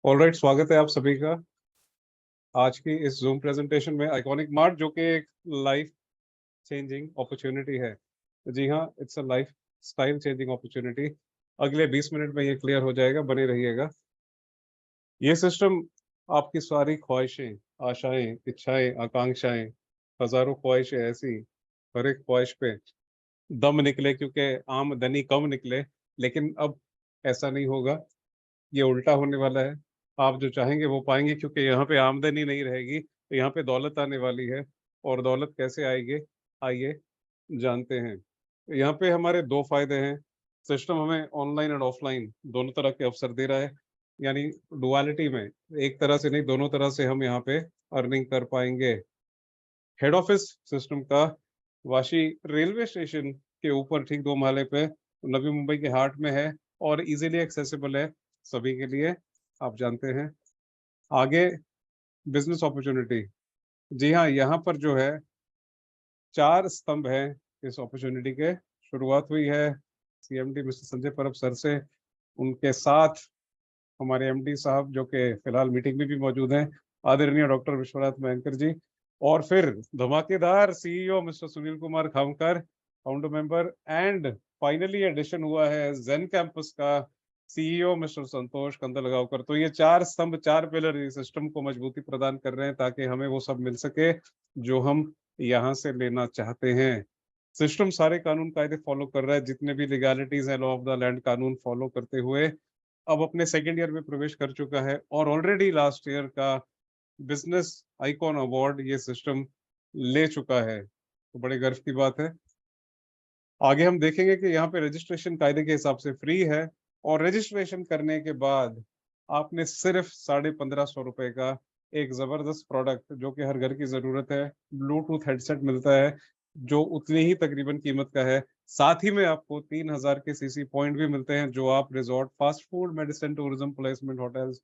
Alright, स्वागत है आप सभी का आज की इस जूम प्रेजेंटेशन में। आइकॉनिक मार्ट जो कि एक लाइफ चेंजिंग अपॉर्चुनिटी है। जी हाँ, it's a life style changing opportunity. अगले 20 मिनट में ये क्लियर हो जाएगा, बने रहिएगा। ये सिस्टम आपकी सारी ख्वाहिशें, आशाएं, इच्छाएं, आकांक्षाएं, हजारों ख्वाहिशें ऐसी, हर एक ख्वाहिश पे दम निकले, क्योंकि आमदनी कम निकले। लेकिन अब ऐसा नहीं होगा, ये उल्टा होने वाला है। आप जो चाहेंगे वो पाएंगे, क्योंकि यहाँ पे आमदनी नहीं रहेगी, तो यहाँ पे दौलत आने वाली है। और दौलत कैसे आएगी, आइए जानते हैं। यहाँ पे हमारे दो फायदे हैं। सिस्टम हमें ऑनलाइन और ऑफलाइन दोनों तरह के अवसर दे रहा है, यानी डुअलिटी में, एक तरह से नहीं, दोनों तरह से हम यहाँ पे अर्निंग कर पाएंगे। हेड ऑफिस सिस्टम का वाशी रेलवे स्टेशन के ऊपर ठीक 2 महले पे नवी मुंबई के हार्ट में है, और इजीली एक्सेसिबल है सभी के लिए, आप जानते हैं। आगे बिजनेस अपॉर्चुनिटी। जी हाँ, यहाँ पर जो है 4 स्तंभ हैं इस अपॉर्चुनिटी के। शुरुआत हुई है सीएमडी मिस्टर संजय परब सर से, उनके साथ हमारे एमडी साहब जो कि फिलहाल मीटिंग में भी मौजूद हैं, आदरणीय डॉक्टर विश्वनाथ मयंकर जी। और फिर धमाकेदार CEO mister Sunil Kumar Khamkar, founder member. And finally addition हुआ है जेन कैंपस का सीईओ मिस्टर संतोष कंदलगांवकर। तो ये 4 स्तंभ, 4 पिलर इस सिस्टम को मजबूती प्रदान कर रहे हैं, ताकि हमें वो सब मिल सके जो हम यहाँ से लेना चाहते हैं। सिस्टम सारे कानून कायदे फॉलो कर रहा है, जितने भी लीगैलिटीज है, लॉ ऑफ द लैंड कानून फॉलो करते हुए अब अपने सेकेंड ईयर में प्रवेश कर चुका है। और ऑलरेडी लास्ट ईयर का बिजनेस आइकॉन अवार्ड ये सिस्टम ले चुका है, तो बड़े गर्व की बात है। आगे हम देखेंगे कि यहाँ पे रजिस्ट्रेशन कायदे के हिसाब से फ्री है, और रजिस्ट्रेशन करने के बाद आपने सिर्फ 1550 रुपए का एक जबरदस्त प्रोडक्ट, जो कि हर घर की जरूरत है, ब्लूटूथ हेडसेट मिलता है, जो उतनी ही तकरीबन कीमत का है। साथ ही में आपको 3000 के सीसी पॉइंट भी मिलते हैं, जो आप resort, fast food, medicine, tourism, placement, hotels,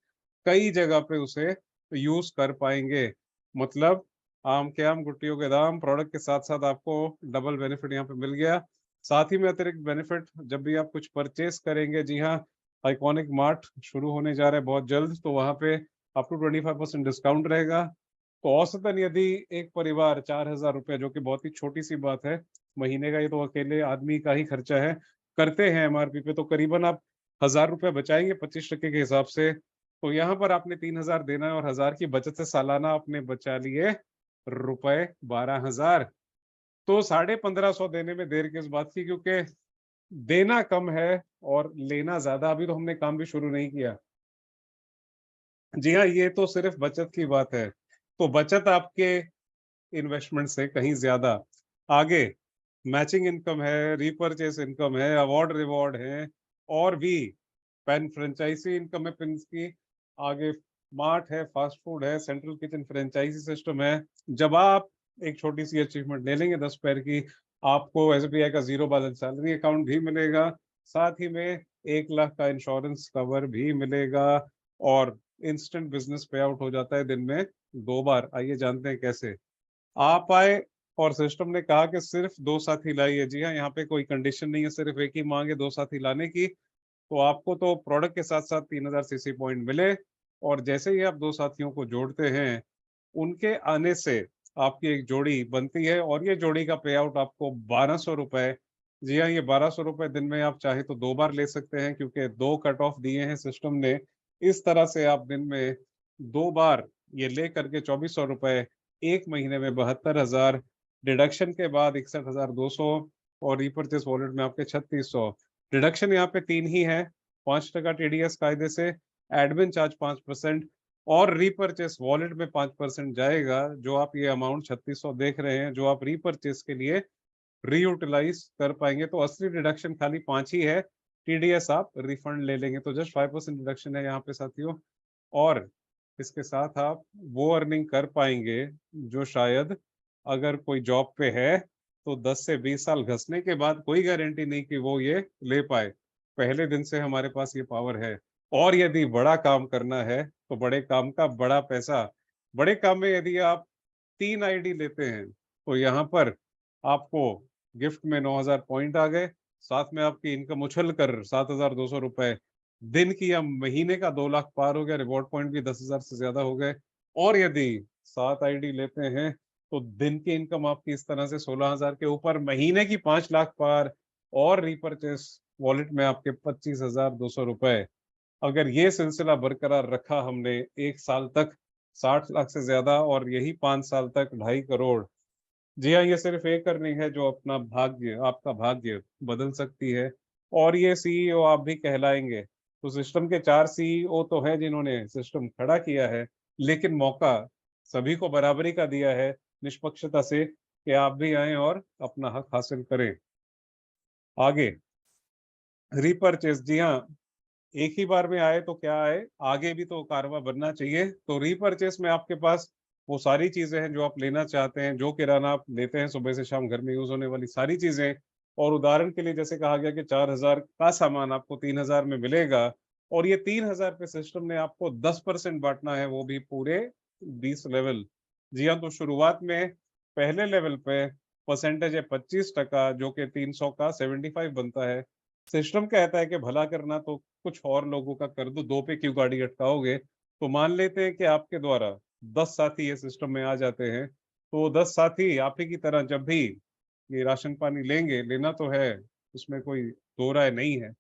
कई जगह पे उसे यूज कर पाएंगे। मतलब आम के आम, गुट्टियों के दाम, प्रोडक्ट के साथ साथ आपको डबल बेनिफिट यहाँ पे मिल गया। साथ ही में अतिरिक्त बेनिफिट जब भी आप कुछ परचेस करेंगे, जी हाँ, आइकॉनिक मार्ट शुरू होने जा रहा है बहुत जल्द, तो वहाँ पे अप टू 25% डिस्काउंट रहेगा। तो औसतन यदि एक परिवार 4000 रुपये, जो कि बहुत ही छोटी सी बात है महीने का, ये तो अकेले आदमी का ही खर्चा है, करते हैं एमआरपी पे, तो करीबन आप 1000 रुपये बचाएंगे 25% के हिसाब से। तो यहाँ पर आपने 3000 देना है, और 1000 की बचत से सालाना आपने बचा लिए रुपए 12,000। तो 1550 देने में देर किस बात की, क्योंकि देना कम है और लेना ज्यादा। अभी तो हमने काम भी शुरू नहीं किया। जी हाँ, ये तो सिर्फ बचत की बात है, तो बचत आपके इन्वेस्टमेंट से कहीं ज्यादा। आगे मैचिंग इनकम है, रीपरचेस इनकम है, अवार्ड रिवॉर्ड है, और भी पेन फ्रेंचाइजी इनकम है पिन की। आगे मार्ट है, फास्ट फूड है, सेंट्रल किचन फ्रेंचाइजी सिस्टम है। जब आप एक छोटी सी अचीवमेंट ले लेंगे 10 पैर की, आपको एसबीआई का जीरो बैलेंस सैलरी अकाउंट भी मिलेगा, साथ ही में 1 लाख का इंश्योरेंस कवर भी मिलेगा, और इंस्टेंट बिजनेस पे आउट हो जाता है दिन में 2 बार। आइए जानते हैं कैसे। आप आए और सिस्टम ने कहा कि सिर्फ 2 साथी लाइए। जी हाँ, यहाँ पे कोई कंडीशन नहीं है, सिर्फ एक ही मांगे 2 साथी लाने की। तो आपको तो प्रोडक्ट के साथ साथ 3000 सीसी पॉइंट मिले, और जैसे ही आप 2 साथियों को जोड़ते हैं, उनके आने से आपकी एक जोड़ी बनती है, और ये जोड़ी का पे आउट आपको 1200 रुपए। जी हाँ, ये 1200 रुपए दिन में आप चाहे तो 2 बार ले सकते हैं, क्योंकि 2 कट ऑफ दिए हैं सिस्टम ने। इस तरह से आप दिन में 2 बार ये ले करके 2400 रुपए, एक महीने में 72,000, डिडक्शन के बाद 61,200, और रीपरचेस वॉलेट में आपके 3600। डिडक्शन यहाँ पे 3 ही है, 5% टीडीएस कायदे से, एडमिन चार्ज 5%, और रीपरचेस वॉलेट में 5% जाएगा। जो आप ये अमाउंट 3600 देख रहे हैं, जो आप रीपरचेस के लिए रीयूटिलाइज कर पाएंगे, तो असली डिडक्शन खाली 5 ही है। टीडीएस आप रिफंड ले लेंगे, तो जस्ट 5% डिडक्शन है यहाँ पे साथियों। और इसके साथ आप वो अर्निंग कर पाएंगे जो शायद, अगर कोई जॉब पे है तो 10 से 20 साल घसने के बाद कोई गारंटी नहीं कि वो ये ले पाए। पहले दिन से हमारे पास ये पावर है। और यदि बड़ा काम करना है, तो बड़े काम का बड़ा पैसा। बड़े काम में यदि आप 3 आईडी लेते हैं, तो यहाँ पर आपको गिफ्ट में 9000 पॉइंट आ गए, साथ में आपकी इनकम उछल कर 7200 रुपए दिन की या महीने का 2 लाख पार हो गया, रिवॉर्ड पॉइंट भी 10,000 से ज्यादा हो गए। और यदि 7 आईडी लेते हैं तो दिन की इनकम आपकी इस तरह से 16,000 के ऊपर, महीने की 5 लाख पार, और रिपर्चेस वॉलेट में आपके 25,200 रुपए। अगर ये सिलसिला बरकरार रखा हमने 1 साल तक, 60 लाख से ज्यादा, और यही 5 साल तक 2.5 करोड़। जी हाँ, ये सिर्फ एक अर्निंग है जो अपना भाग्य, आपका भाग्य बदल सकती है। और ये सीईओ आप भी कहलाएंगे। तो सिस्टम के 4 सीईओ तो हैं जिन्होंने सिस्टम खड़ा किया है, लेकिन मौका सभी को बराबरी का दिया है, निष्पक्षता से, कि आप भी आए और अपना हक हासिल करें। आगे रीपरचेस, जी हाँ, एक ही बार में आए तो क्या आए, आगे भी तो कारवा बनना चाहिए। तो रीपरचेस में आपके पास वो सारी चीजें हैं जो आप लेना चाहते हैं, जो किराना आप लेते हैं सुबह से शाम, घर में यूज होने वाली सारी चीजें। और उदाहरण के लिए जैसे कहा गया कि 4,000 का सामान आपको 3,000 में मिलेगा, और ये 3,000 पे सिस्टम ने आपको 10% बांटना है, वो भी पूरे 20 लेवल। जी हाँ, तो शुरुआत में पहले लेवल पे परसेंटेज है 25%, जो कि 300 का 75 बनता है। सिस्टम कहता है कि भला करना तो कुछ और लोगों का कर दो, 2 पे क्यों गाड़ी अटकाओगे। तो मान लेते हैं कि आपके द्वारा 10 साथी ये सिस्टम में आ जाते हैं, तो 10 साथी आप ही की तरह जब भी ये राशन पानी लेंगे, लेना तो है, उसमें कोई दो राय नहीं है,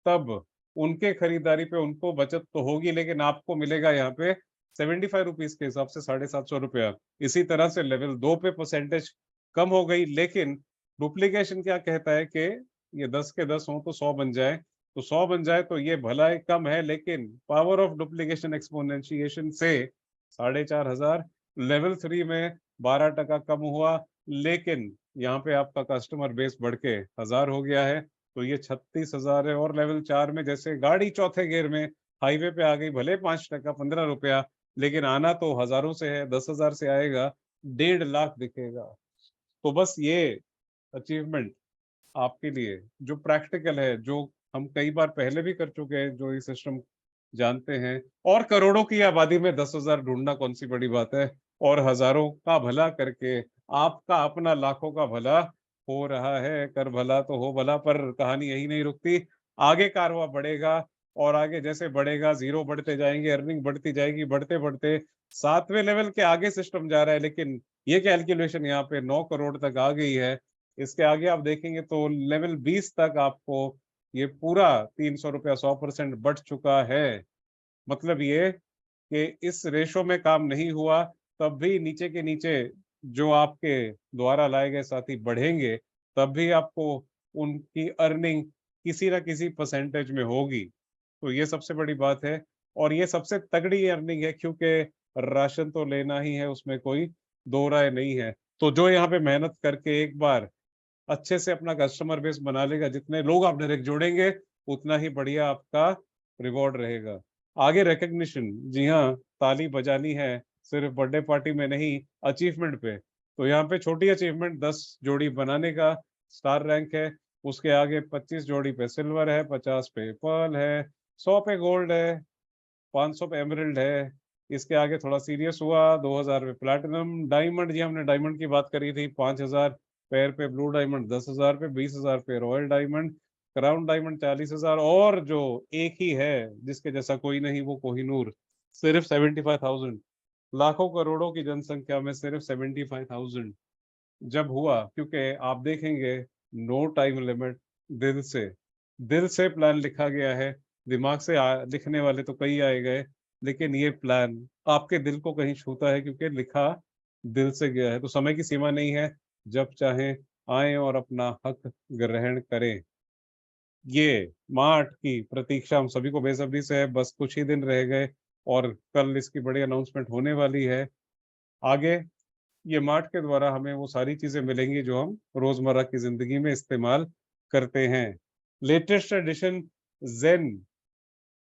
तब उनके खरीदारी पे उनको बचत तो होगी, लेकिन आपको मिलेगा यहाँ पे 75 रुपीज के हिसाब से 750 रुपया। इसी तरह से लेवल 2 पे परसेंटेज कम हो गई, लेकिन डुप्लीकेशन क्या कहता है कि ये 10 के 10 हो तो 100 बन जाए। तो 100 बन जाए तो ये भलाई कम है, लेकिन पावर ऑफ डुप्लीकेशन एक्सपोनेंशिएशन से 4,500। लेवल 3 में 12% कम हुआ, लेकिन यहाँ पे आपका कस्टमर बेस बढ़ के 1,000 हो गया है, तो ये 36,000 है। और लेवल 4 में जैसे गाड़ी चौथे गियर में हाईवे पे आ गई, भले 5%, 15 रुपया, लेकिन आना तो हजारों से है, 10,000 से आएगा, 1.5 लाख दिखेगा। तो बस ये अचीवमेंट आपके लिए जो प्रैक्टिकल है, जो हम कई बार पहले भी कर चुके हैं, जो ये सिस्टम जानते हैं। और करोड़ों की आबादी में 10,000 ढूंढना कौन सी बड़ी बात है। और हजारों का भला करके आपका अपना लाखों का भला हो रहा है। कर भला तो हो भला, पर कहानी यही नहीं रुकती, आगे कारवां बढ़ेगा। और आगे जैसे बढ़ेगा, जीरो बढ़ते जाएंगे, अर्निंग बढ़ती जाएगी, बढ़ते बढ़ते 7वें लेवल के आगे सिस्टम जा रहा है। लेकिन ये कैलकुलेशन यहाँ पे 9 करोड़ तक आ गई है। इसके आगे आप देखेंगे तो लेवल 20 तक आपको ये पूरा 300 रुपया 100% बढ़ चुका है। मतलब ये कि इस रेशो में काम नहीं हुआ, तब भी नीचे के नीचे जो आपके द्वारा लाए गए साथी बढ़ेंगे, तब भी आपको उनकी अर्निंग किसी ना किसी परसेंटेज में होगी। तो ये सबसे बड़ी बात है, और ये सबसे तगड़ी अर्निंग है, क्योंकि राशन तो लेना ही है, उसमें कोई दो राय नहीं है। तो जो यहाँ पे मेहनत करके एक बार अच्छे से अपना कस्टमर बेस बना लेगा, जितने लोग आप डायरेक्ट जोड़ेंगे, उतना ही बढ़िया आपका रिवॉर्ड रहेगा। आगे रिकग्निशन, जी हाँ, ताली बजानी है, सिर्फ बर्थडे पार्टी में नहीं, अचीवमेंट पे। तो यहाँ पे छोटी अचीवमेंट 10 जोड़ी बनाने का स्टार रैंक है। उसके आगे 25 जोड़ी पे सिल्वर है, 50 पे पर्ल है, 100 पे गोल्ड है, 500 पे एमरल्ड है। इसके आगे थोड़ा सीरियस हुआ, 2,000 पे प्लैटिनम डायमंड, जी हमने डायमंड की बात करी थी, 5,000 पैर पे ब्लू डायमंड, 10,000 पे, 20,000 पे रॉयल डायमंड, क्राउन डायमंड 40,000, और जो एक ही है जिसके जैसा कोई नहीं, वो कोहिनूर, सिर्फ 75,000। लाखों करोड़ों की जनसंख्या में सिर्फ 75,000 जब हुआ, क्योंकि आप देखेंगे नो टाइम लिमिट, दिल से, दिल से प्लान लिखा गया है। दिमाग से लिखने वाले तो कई आए गए, लेकिन ये प्लान आपके दिल को कहीं छूता है, क्योंकि लिखा दिल से गया है। तो समय की सीमा नहीं है, जब चाहे आए और अपना हक ग्रहण करें। ये मार्ट की प्रतीक्षा हम सभी को बेसब्री से है, बस कुछ ही दिन रह गए, और कल इसकी बड़ी अनाउंसमेंट होने वाली है। आगे ये मार्ट के द्वारा हमें वो सारी चीजें मिलेंगी जो हम रोजमर्रा की जिंदगी में इस्तेमाल करते हैं। लेटेस्ट एडिशन जेन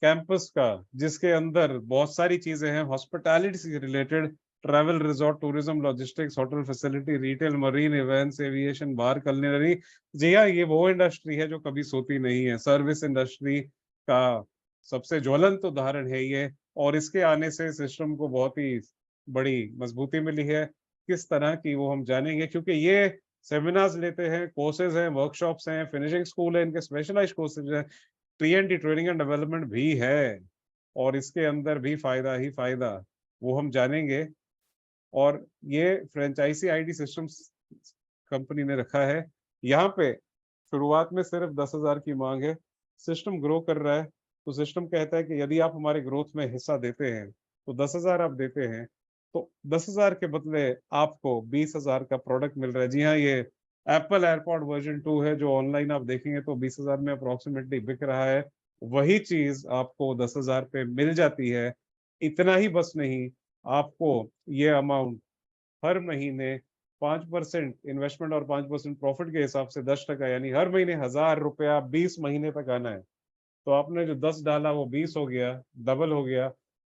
कैंपस का, जिसके अंदर बहुत सारी चीजें हैं हॉस्पिटैलिटी से related, travel, resort, tourism, logistics, hotel facility, retail, marine, events, aviation, bar, culinary. जी हाँ, ये वो इंडस्ट्री है जो कभी सोती नहीं है। सर्विस इंडस्ट्री का सबसे ज्वलंत उदाहरण है ये, और इसके आने से सिस्टम को बहुत ही बड़ी मजबूती मिली है। किस तरह की, वो हम जानेंगे, क्योंकि ये सेमिनार्स लेते हैं, कोर्सेज हैं, वर्कशॉप्स हैं, फिनिशिंग स्कूल है, इनके स्पेशलाइज्ड कोर्सेज हैं। TND ट्रेनिंग एंड डेवलपमेंट भी है, और इसके अंदर भी फायदा ही फायदा, वो हम जानेंगे। और ये फ्रेंचाइजी आईडी सिस्टम्स कंपनी ने रखा है। यहाँ पे शुरुआत में सिर्फ 10,000 की मांग है। सिस्टम ग्रो कर रहा है, तो सिस्टम कहता है कि यदि आप हमारे ग्रोथ में हिस्सा देते हैं तो 10,000 आप देते हैं, तो 10,000 के बदले आपको 20,000 का प्रोडक्ट मिल रहा है। जी हाँ, ये एप्पल एयरपॉड वर्जन 2 है, जो ऑनलाइन आप देखेंगे तो 20,000 में अप्रोक्सीमेटली बिक रहा है। वही चीज आपको 10,000 पे मिल जाती है। इतना ही बस नहीं, आपको ये अमाउंट हर महीने 5% इन्वेस्टमेंट और 5% प्रॉफिट के हिसाब से 10%, यानी हर महीने 1,000 रुपया 20 महीने तक आना है। तो आपने जो 10 डाला वो 20 हो गया, डबल हो गया,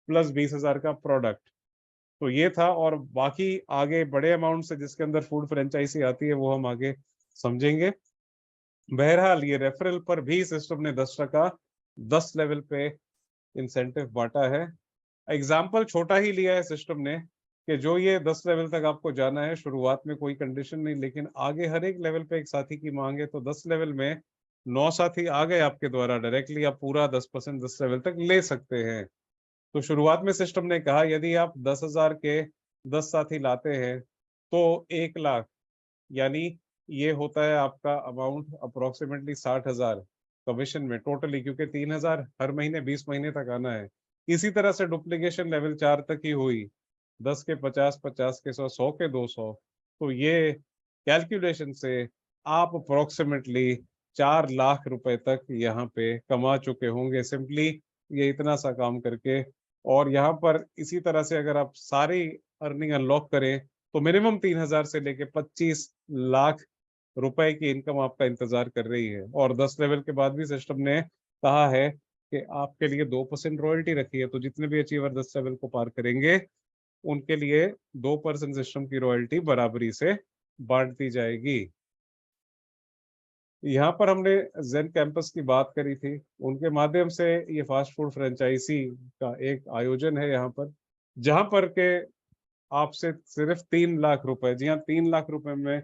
प्लस 20,000 का प्रोडक्ट। तो ये था, और बाकी आगे बड़े अमाउंट से जिसके अंदर फूड फ्रेंचाइजी आती है वो हम आगे समझेंगे। बहरहाल ये रेफरल पर भी सिस्टम ने 10%, 10 लेवल पे इंसेंटिव बांटा है। एग्जाम्पल छोटा ही लिया है सिस्टम ने, कि जो ये 10 लेवल तक आपको जाना है, शुरुआत में कोई कंडीशन नहीं, लेकिन आगे हर एक लेवल पे एक साथी की मांग है, तो 10 लेवल में 9 साथी आ गए आपके द्वारा, डायरेक्टली आप पूरा 10% 10 लेवल तक ले सकते हैं। तो शुरुआत में सिस्टम ने कहा यदि आप 10,000 के 10 साथी लाते हैं तो 1 लाख, यानी ये होता है आपका अमाउंट अप्रोक्सीमेटली 60,000 कमीशन में टोटली, क्योंकि 3,000 हर महीने 20 महीने तक आना है। इसी तरह से डुप्लीकेशन लेवल 4 तक ही हुई, 10 के 50, 50 के 100, 100 के 200। तो ये कैलकुलेशन से आप अप्रोक्सीमेटली 4 लाख रुपए तक यहाँ पे कमा चुके होंगे, सिंपली ये इतना सा काम करके। और यहाँ पर इसी तरह से अगर आप सारी अर्निंग अनलॉक करें तो मिनिमम 3,000 से लेके 25 लाख रुपए की इनकम आपका इंतजार कर रही है। और 10 लेवल के बाद भी सिस्टम ने कहा है कि आपके लिए 2% रॉयल्टी रखी है, तो जितने भी अचीवर 10 लेवल को पार करेंगे उनके लिए 2% सिस्टम की रॉयल्टी बराबरी से बांट दी जाएगी। यहाँ पर हमने जेन कैंपस की बात करी थी, उनके माध्यम से ये फास्ट फूड फ्रेंचाइजी का एक आयोजन है यहाँ पर, जहाँ पर के आपसे सिर्फ 3 लाख रुपए, जी हाँ 3 लाख रुपए में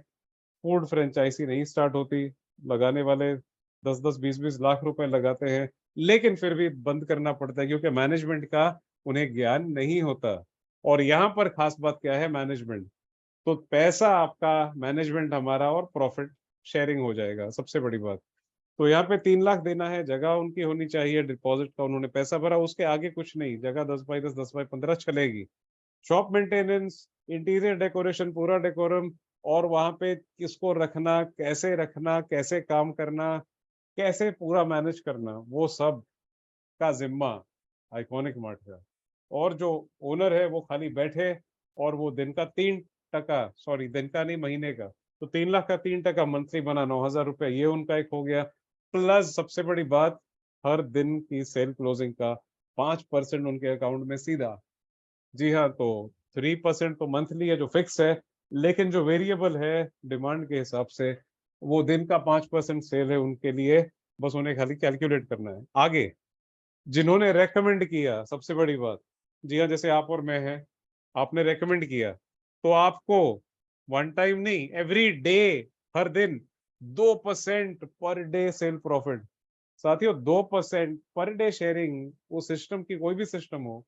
फूड फ्रेंचाइजी नहीं स्टार्ट होती। लगाने वाले 10-10, 20-20 लाख रुपए लगाते हैं, लेकिन फिर भी बंद करना पड़ता है क्योंकि मैनेजमेंट का उन्हें ज्ञान नहीं होता। और यहाँ पर खास बात क्या है, मैनेजमेंट। तो पैसा आपका, मैनेजमेंट हमारा, और प्रॉफिट शेयरिंग हो जाएगा, सबसे बड़ी बात। तो यहाँ पे 3 लाख देना है, जगह उनकी होनी चाहिए, डिपॉजिट का उन्होंने पैसा भरा, उसके आगे कुछ नहीं, जगह 10x10, 10x15 चलेगी। शॉप मेंटेनेंस, इंटीरियर डेकोरेशन, पूरा डेकोरम, और वहां पे किसको रखना, कैसे काम करना, कैसे पूरा मैनेज करना, वो सब का जिम्मा आइकॉनिक मार्ट का। और जो ओनर है वो खाली बैठे, और वो दिन का 3%, सॉरी दिन का नहीं, महीने का, तो 3 लाख का 3% मंथली बना 9,000 रुपये, ये उनका एक हो गया। प्लस सबसे बड़ी बात, हर दिन की सेल क्लोजिंग का 5% उनके अकाउंट में सीधा। जी हाँ, तो 3% तो मंथली है जो फिक्स है, लेकिन जो वेरिएबल है डिमांड के हिसाब से, वो दिन का 5% सेल है उनके लिए। बस उन्हें खाली कैलकुलेट करना है। आगे जिन्होंने रेकमेंड किया, सबसे बड़ी बात, जी हाँ जैसे आप और मैं हैं, आपने रेकमेंड किया, तो आपको वन टाइम नहीं, एवरी डे, हर दिन 2% पर डे सेल प्रॉफिट। साथियों 2% पर डे शेयरिंग, वो सिस्टम की कोई भी सिस्टम हो,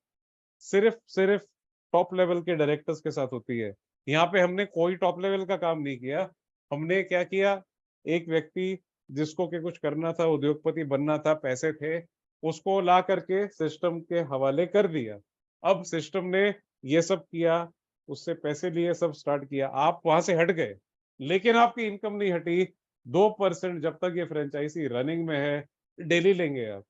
सिर्फ सिर्फ टॉप लेवल के डायरेक्टर्स के साथ होती है। यहाँ पे हमने कोई टॉप लेवल का काम नहीं किया। हमने क्या किया, एक व्यक्ति जिसको के कुछ करना था, उद्योगपति बनना था, पैसे थे, उसको ला करके सिस्टम के हवाले कर दिया। अब सिस्टम ने ये सब किया, उससे पैसे लिए, सब स्टार्ट किया, आप वहां से हट गए, लेकिन आपकी इनकम नहीं हटी। 2% जब तक ये फ्रेंचाइजी रनिंग में है, डेली लेंगे आप।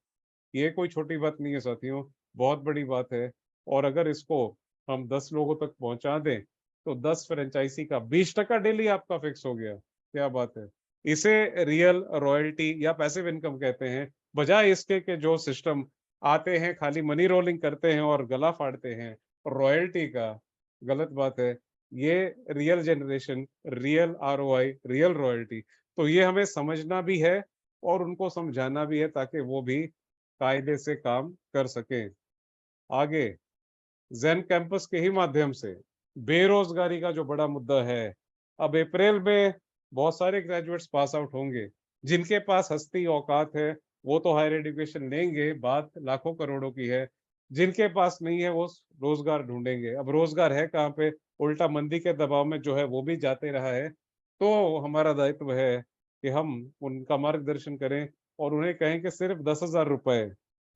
ये कोई छोटी बात नहीं है साथियों, बहुत बड़ी बात है। और अगर इसको हम 10 लोगों तक पहुंचा दें तो 10 फ्रेंचाइजी का 20% डेली आपका फिक्स हो गया। क्या बात है। इसे रियल रॉयल्टी या पैसिव इनकम कहते हैं, बजाय इसके कि जो सिस्टम आते हैं खाली मनी रोलिंग करते हैं और गला फाड़ते हैं रॉयल्टी का। गलत बात है। ये real generation, real ROI, real royalty, तो ये हमें समझना भी है और उनको समझाना भी है, ताकि वो भी कायदे से काम कर सके। आगे जेन कैंपस के ही माध्यम से बेरोजगारी का जो बड़ा मुद्दा है, अब अप्रैल में बहुत सारे ग्रेजुएट्स पास आउट होंगे जिनके पास हस्ती औकात है, वो तो हायर एजुकेशन लेंगे, बात लाखों करोड़ों की है। जिनके पास नहीं है वो रोजगार ढूंढेंगे। अब रोजगार है कहाँ पे? उल्टा मंदी के दबाव में जो है वो भी जाते रहा है। तो हमारा दायित्व है कि हम उनका मार्गदर्शन करें और उन्हें कहें कि सिर्फ 10,000 रुपए।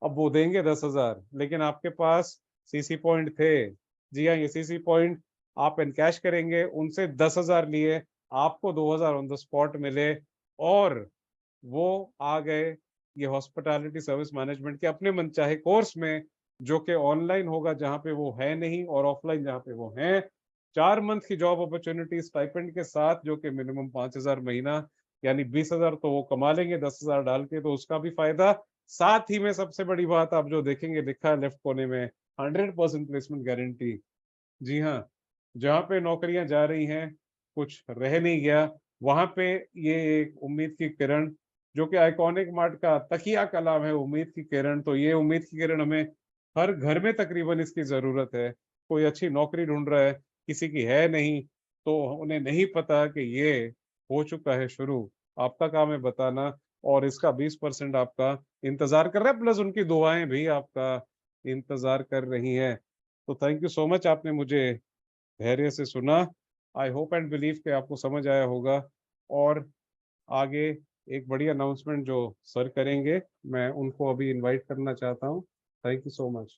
अब वो देंगे 10,000, लेकिन आपके पास सीसी पॉइंट थे। जी हाँ, ये सीसी पॉइंट आप इनकैश करेंगे, उनसे 10,000 लिए, आपको 2,000 ऑन द स्पॉट मिले और वो आ गए ये हॉस्पिटैलिटी सर्विस मैनेजमेंट के अपने मनचाहे कोर्स में, जो कि ऑनलाइन होगा जहाँ पे वो है नहीं, और ऑफलाइन जहाँ पे वो हैं। 4 मंथ की जॉब अपॉर्चुनिटी स्टाइपेंड के साथ, जो कि मिनिमम 5,000 महीना, यानी 20,000 तो वो कमा लेंगे 10,000 डाल के, तो उसका भी फायदा। साथ ही में सबसे बड़ी बात आप जो देखेंगे लिखा है लेफ्ट कोने में, 100% प्लेसमेंट गारंटी। जी हाँ, जहाँ पे नौकरियां जा रही हैं, कुछ रह नहीं गया, वहां पे ये एक उम्मीद की किरण, जो कि आइकॉनिक मार्ट का तकिया कलाम है, उम्मीद की किरण। तो ये उम्मीद की किरण हमें हर घर में तकरीबन इसकी जरूरत है। कोई अच्छी नौकरी ढूंढ रहा है, किसी की है नहीं, तो उन्हें नहीं पता कि ये हो चुका है शुरू। आपका काम है बताना, और इसका 20% आपका इंतजार कर रहा है, प्लस उनकी दुआएं भी आपका इंतजार कर रही हैं। तो थैंक यू सो मच, आपने मुझे धैर्य से सुना। आई होप एंड बिलीव कि आपको समझ आया होगा। और आगे एक बड़ी अनाउंसमेंट जो सर करेंगे, मैं उनको अभी इनवाइट करना चाहता हूँ। Thank you so much.